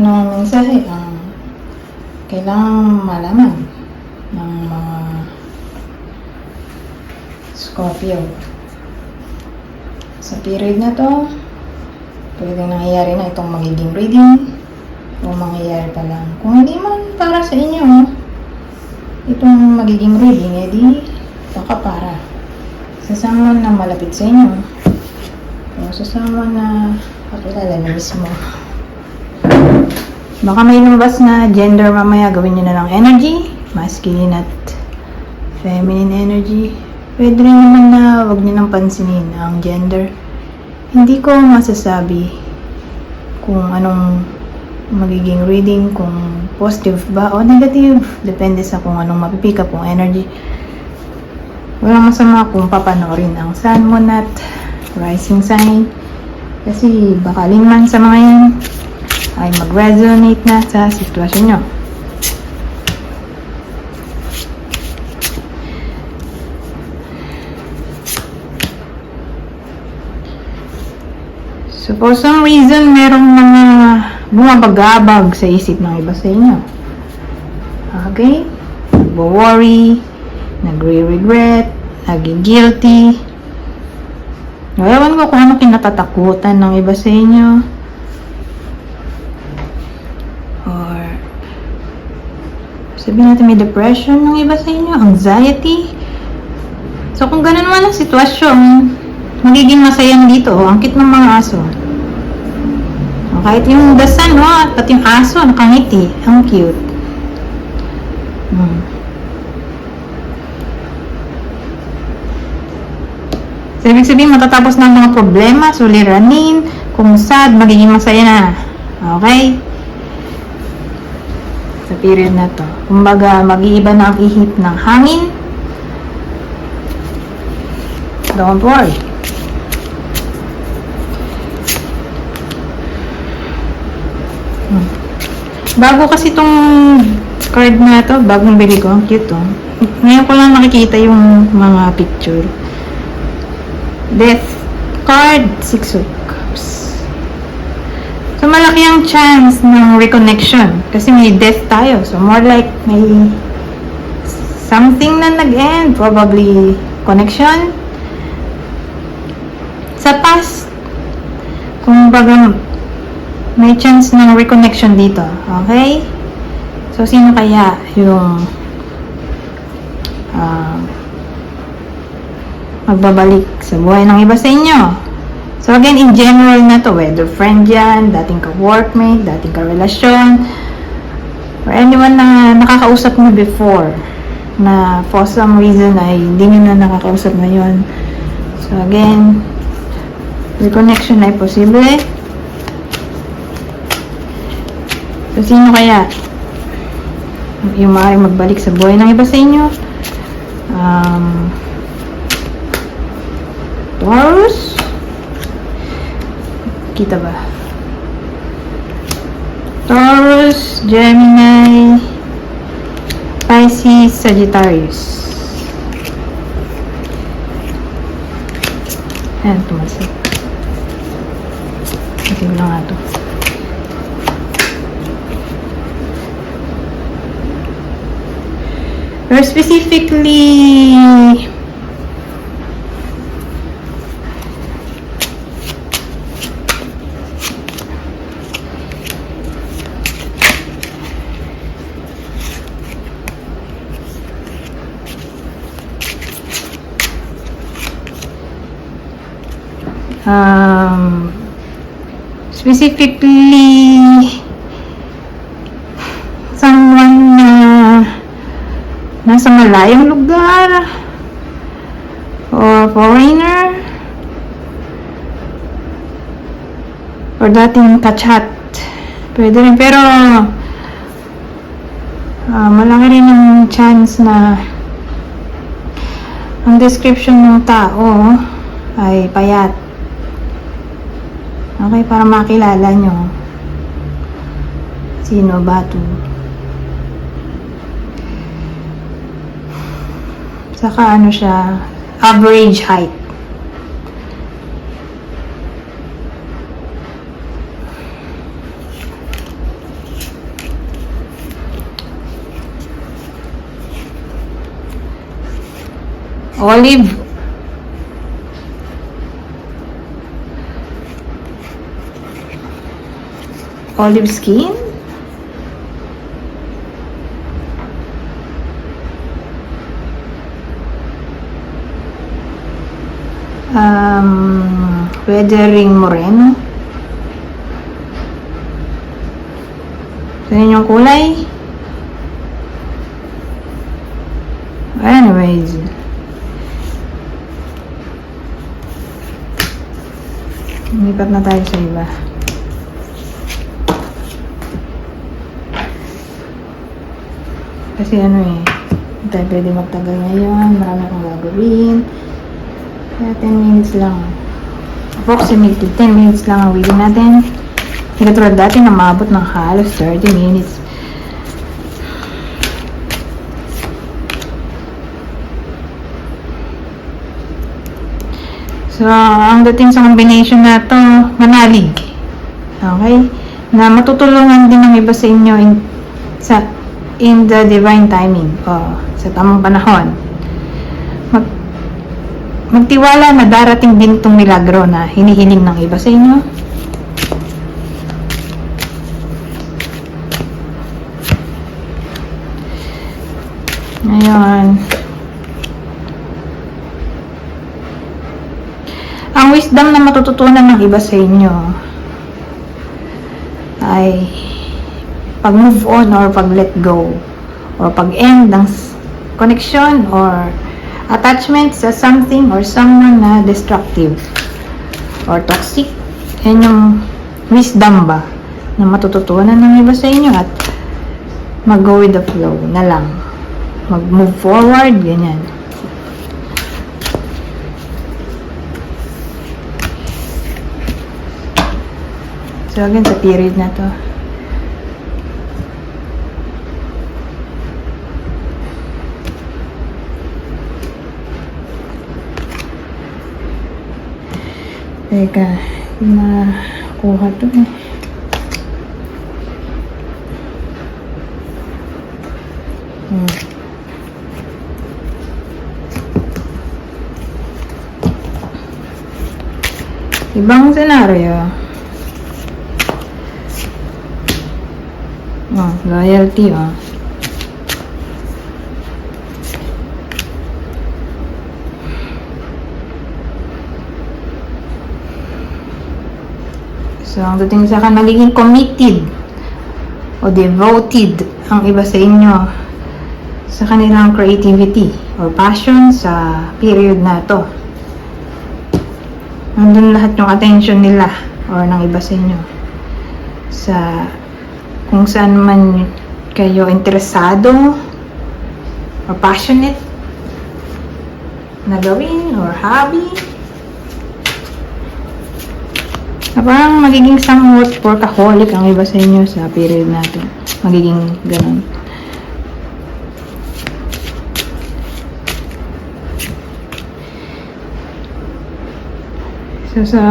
ng mensahe ang kailangang malaman ng mga Scorpio. Sa period na to, pwedeng nangyayari na itong magiging reading o mangyayari pa lang. Kung hindi man para sa inyo, itong magiging reading, edi baka para sa someone na malapit sa inyo o sa someone na kakilala na mismo. Baka may lumabas na gender mamaya, gawin nyo na lang energy, masculine at feminine energy. Pwede rin naman na wag nyo nang pansinin ang gender. Hindi ko masasabi kung anong magiging reading, kung positive ba o negative. Depende sa kung anong mapipick up kong energy. Walang masama kung papanoorin ang sun, moon at rising sign. Kasi baka man sa mga yan ay mag-resonate na sa sitwasyon nyo. So for some reason, merong mga bumabagabag sa isip ng iba sa inyo. Okay? Nagwo-worry, nagre-regret, naging-guilty. Ewan ko kung ano kinatatakutan ng iba sa inyo. Or sabihin natin may depression ng iba sa inyo, anxiety. So kung ganun man ang sitwasyon, magiging masayang dito, ang cute ng mga aso. Kahit yung dasan, pati yung aso, nakangiti, ang cute. So, ibig sabihin, matatapos na ang mga problema, suliranin, kung sad, magiging masaya na. Okay? Sa period na to. Kumbaga, mag-iiba na ang ihip ng hangin. Don't worry. Bago kasi itong card na to, bagong bili ko, ang cute to. Ngayon ko lang nakikita yung mga picture. Death card, 6 of Cups. So malaki ang chance ng reconnection kasi may death tayo. So more like may something na nag-end, probably connection sa past. Kung baga may chance ng reconnection dito. Okay? So, sino kaya yung magbabalik sa buhay ng iba sa inyo? So, again, in general na to, whether friend yan, dating ka-workmate, dating ka-relasyon, or anyone na nakakausap mo before, na for some reason ay hindi nyo na nakakausap ngayon. So, again, reconnection ay posible. So, sino kaya yung maaaring magbalik sa buhay ng iba sa inyo? Taurus? Kita ba? Taurus, Gemini, Pisces, Sagittarius. Ayan, tumasik. Ito lang nga ito. Or specifically, someone na nasa malayong lugar or foreigner or dating kachat, pwede rin, pero malaki rin ang chance na ang description ng tao ay payat. Okay, para makilala nyo sino ba to. Saka ano siya, average height. Olive. Olive skin. Weathering moreno. So, yun yung kulay. Anyways. Lipat na tayo sa iba. Kasi hindi tayo pwede magtagal ngayon. Marami akong gagawin. Kaya 10 minutes lang. Approximately 10 minutes lang ang video natin. Hindi katulad dati na maabot ng halos 30 minutes. So, ang dating sa combination na to, manalig. Okay? Na matutulungan din ng iba sa inyo in the divine timing. O, sa tamang panahon. Magtiwala na darating din itong milagro na hinihiling ng iba sa inyo. Ngayon. Ang wisdom na matututunan ng iba sa inyo ay pag-move on or pag-let go or pag-end ng connection or attachment sa something or someone na destructive or toxic. Yan yung wisdom ba na matututunan ng iba sa inyo at mag-go with the flow na lang. Mag-move forward, ganyan. So again, sa period na to. Teka, hindi nakuha to eh. Ibang senaryo. Loyalty, So, ang dating sa akin, magiging committed o devoted ang iba sa inyo sa kanilang creativity or passion sa period na to. Nandun lahat yung attention nila or ng iba sa inyo sa kung saan man kayo interesado or passionate na gawin or hobby. Na parang magiging somewhat workaholic ang iba sa inyo sa period natin. Magiging ganun. So, sa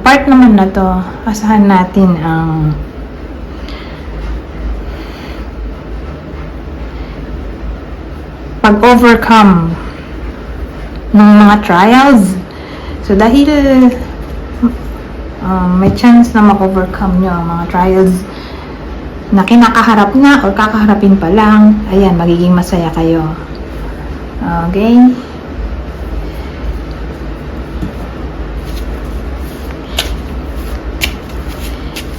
part naman na to, asahan natin ang pag-overcome ng mga trials. So, dahil may chance na mag-overcome nyo ang mga trials na kinakaharap na or kakaharapin pa lang, ayan, magiging masaya kayo. Okay?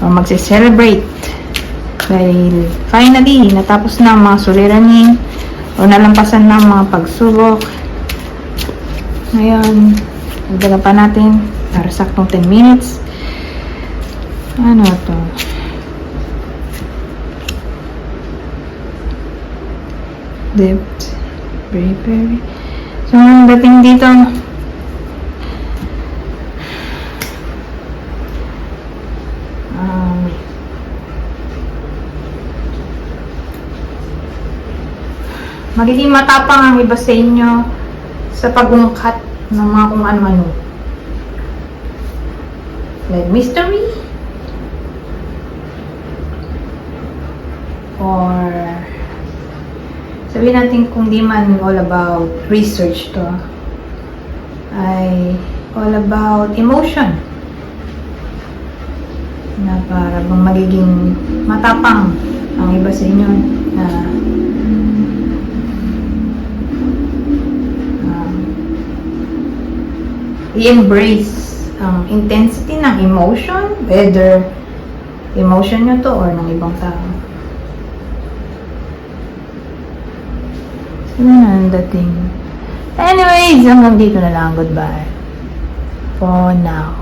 Magse-celebrate dahil finally natapos na ang mga suliranin o nalampasan na ang mga pagsubok. Ngayon, nagdaga pa natin para saktong 10 minutes. Ano to? Depth. Very. So, ang dating dito, magiging matapang ang iba sa inyo sa pag-ungkat ng mga kung ano-ano. Like mystery? Or sabihin natin kung di man all about research to. ay all about emotion. Na para bang magiging matapang ang iba sa inyo na i-embrace ang intensity ng emotion, whether emotion nyo to or ng ibang tao. So, yun ang dating. Anyways, hanggang dito na lang. Goodbye. For now.